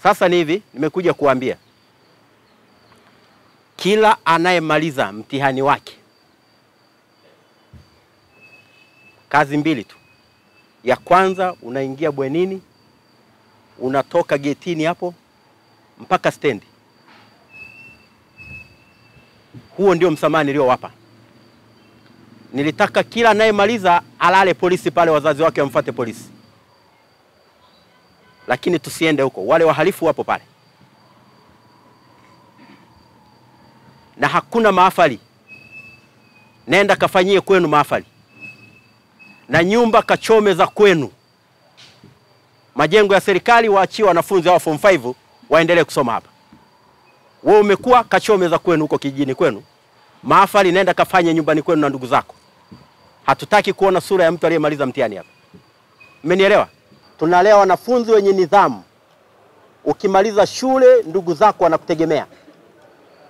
Sasa ni hivi, nimekuja kuambia kila anayemaliza mtihani wake kazi mbili tu. Ya kwanza, unaingia bwenini, unatoka getini hapo mpaka stendi. Huo ndio msamaha niliowapa. Nilitaka kila anayemaliza alale polisi pale, wazazi wake wamfuate polisi. Lakini tusiende huko, wale wahalifu wapo pale. Na hakuna mahafali. Nenda kafanyie kwenu mahafali. Na nyumba kachome za kwenu. Majengo ya serikali waachie wanafunzi wa form 5 waendelee kusoma hapa. Wewe umekuwa kachome za kwenu huko kijijini kwenu. Mahafali nenda kafanye nyumbani kwenu na ndugu zako. Hatutaki kuona sura ya mtu aliyemaliza mtihani hapa. Mmenielewa? Tunalea wanafunzi wenye nidhamu. Ukimaliza shule ndugu zako wanakutegemea.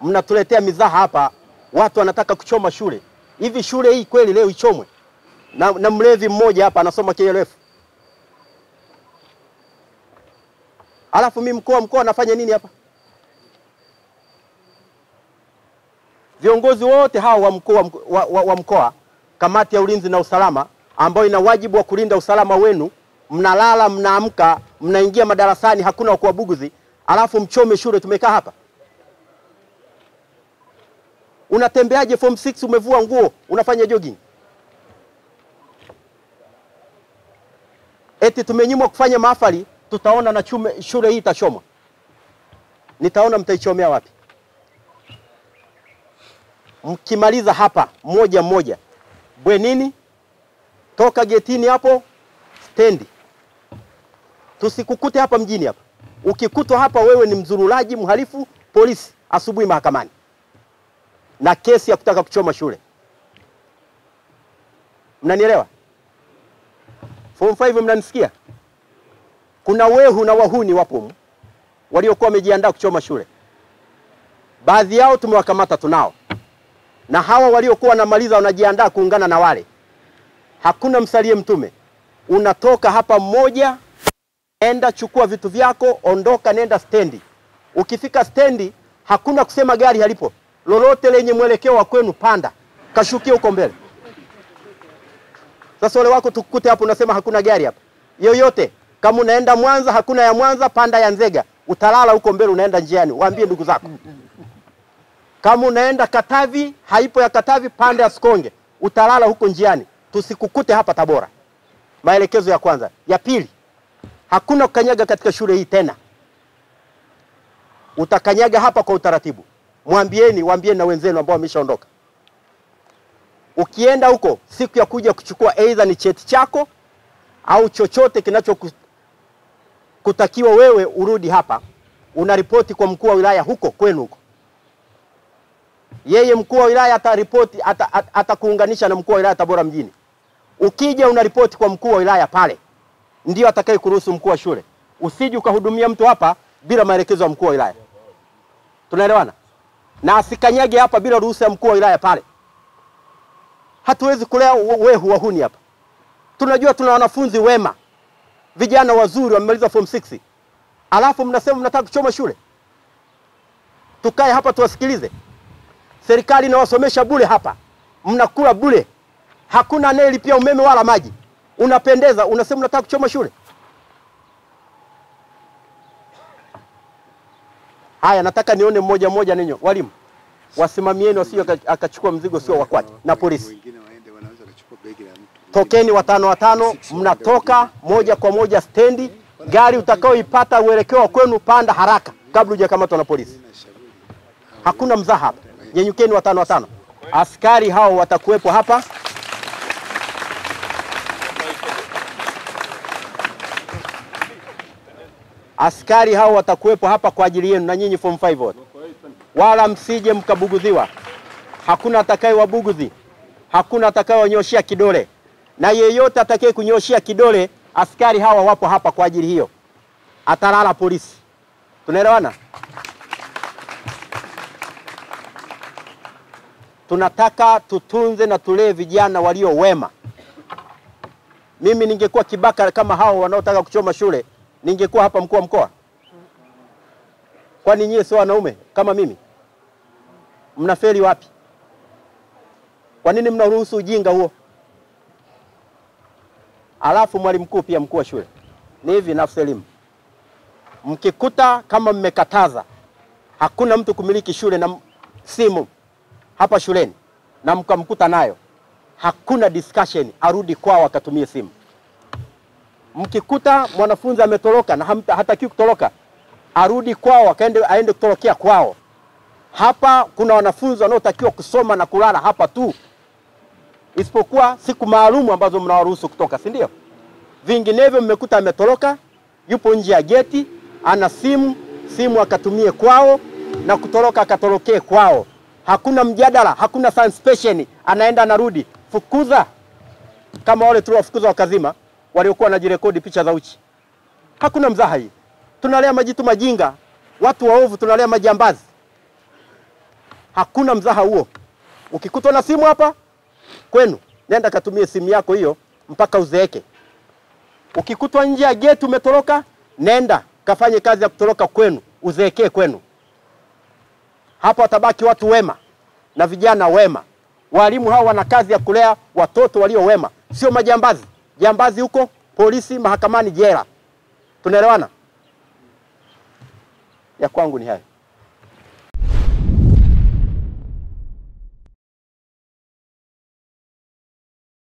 Mnatuletea mizaha hapa, watu wanataka kuchoma shule. Hivi shule hii kweli leo ichomwe? Na mlevi mmoja hapa anasoma KLF. Alafu mimi mkoa nafanya nini hapa? Viongozi wote hao wa mkoa, kamati ya ulinzi na usalama ambao ina wajibu wa kulinda usalama wenu, mnalala, mnaamka, mnaingia madarasani, hakuna wa kuwabuguzi, alafu mchome shule. Tumekaa hapa. Unatembeaje form 6 umevua nguo, unafanya jogging? Eti tumenyimwa kufanya mahafali, tutaona na shule hii itachomwa. Nitaona mtaichomea wapi? Mkimaliza hapa mmoja mmoja, bwenini, toka getini hapo stendi. Tusikukute hapa mjini hapa. Ukikutwa hapa wewe ni mzurulaji, mhalifu, polisi, asubuhi mahakamani na kesi ya kutaka kuchoma shule. Mnanielewa? Form 5 mnanisikia? Kuna wehu na wahuni wapo waliokuwa wamejiandaa kuchoma shule. Baadhi yao tumewakamata, tunao. Na hawa waliokuwa wanamaliza wanajiandaa kuungana na wale. Hakuna msalie mtume. Unatoka hapa mmoja, enda chukua vitu vyako, ondoka, nenda stendi. Ukifika stendi, hakuna kusema gari halipo. Lolote lenye mwelekeo wa kwenu panda, kashukia huko mbele. Sasa wale wako tukukute hapo unasema hakuna gari hapa. Yoyote, kama unaenda Mwanza, hakuna ya Mwanza, panda ya Nzega. Utalala huko mbele, unaenda njiani, waambie ndugu zako. Kama unaenda Katavi, haipo ya Katavi, panda ya Sikonge. Utalala huko njiani. Tusikukute hapa Tabora. Maelekezo ya kwanza. Ya pili, hakuna kukanyaga katika shule hii tena. Utakanyaga hapa kwa utaratibu. Waambieni na wenzenu ambao wameshaondoka. Ukienda huko, siku ya kuja kuchukua either ni cheti chako au chochote kinachokutakiwa wewe urudi hapa, unaripoti kwa mkuu wa wilaya huko kwenu huko. Yeye mkuu wa wilaya ataripoti, atakuunganisha na mkuu wa wilaya Tabora mjini. Ukija unaripoti kwa mkuu wa wilaya pale. Ndio atakaye kuruhusu mkuu wa shule. Usije ukahudumia mtu hapa bila maelekezo ya mkuu wa wilaya. Tunaelewana? Na asikanyage hapa bila ruhusa ya mkuu wa wilaya pale. Hatuwezi kulea wehu wahuni hapa. Tunajua tuna wanafunzi wema, vijana wazuri wamemaliza form 6. Alafu mnasema mnataka kuchoma shule. Tukae hapa tuwasikilize. Serikali inawasomesha bure hapa. Mnakula bure. Hakuna anayelipia umeme wala maji. Unapendeza, unasema unataka kuchoma shule. Haya, nataka nione mmoja mmoja ninyo. Walimu, wasimamieni wasio akachukua mzigo sio wa kwake, na polisi. Tokeni 5 mnatoka moja kwa moja stendi. Gari utakaoipata uelekeo kwenu panda haraka kabla hujakamatwa na polisi. Hakuna mzaha hapa. Nyenyukeni 5. Askari hao watakuwepo hapa. Askari hao watakuwepo hapa kwa ajili yenu na nyinyi form 5 wote. Wala msije mkabugudhiwa. Hakuna atakaye wabuguzi. Hakuna atakaye wanyoshia kidole. Na yeyote atakaye kunyoshia kidole, askari hawa wapo hapa kwa ajili hiyo. Atalala polisi. Tunaelewana? Tunataka tutunze na tulee vijana walio wema. Mimi ningekuwa kibaka kama hao wanaotaka kuchoma shule, ningekuwa hapa mkuu wa mkoa. Kwani nyie sio wanaume kama mimi? Mnafeli wapi? Kwa nini mnaruhusu ujinga huo? Alafu mwalimu mkuu pia mkuu wa shule. Ni hivi nafsi elimu. Mkikuta kama mmekataza hakuna mtu kumiliki shule na simu hapa shuleni na mkamkuta nayo, hakuna discussion, arudi kwao akatumie simu. Mkikuta mwanafunzi ametoroka na hataki kutoroka, arudi kwao aende kutorokea kwao. Hapa kuna wanafunzi wanaotakiwa kusoma na kulala hapa tu, isipokuwa siku maalumu ambazo mnawaruhusu kutoka, si ndio? Vinginevyo mmekuta ametoroka, yupo nje ya geti, ana simu akatumie kwao, na kutoroka akatorokee kwao. Hakuna mjadala, hakuna suspension, anaenda anarudi. Fukuza kama wale tuliwafukuza wakazima waliokuwa wanajirekodi picha za uchi. Hakuna mzaha hii. Tunalea majitu majinga, watu waovu, tunalea majambazi. Hakuna mzaha huo. Ukikutwa na simu hapa kwenu, nenda katumie simu yako hiyo mpaka uzeeke. Ukikutwa nje ya geti umetoroka, nenda kafanye kazi ya kutoroka kwenu, uzeekee kwenu. Hapa watabaki watu wema na vijana wema. Walimu hao wana kazi ya kulea watoto walio wema, sio majambazi. Jambazi huko polisi, mahakamani, jela. Tunaelewana? Ya kwangu ni haya.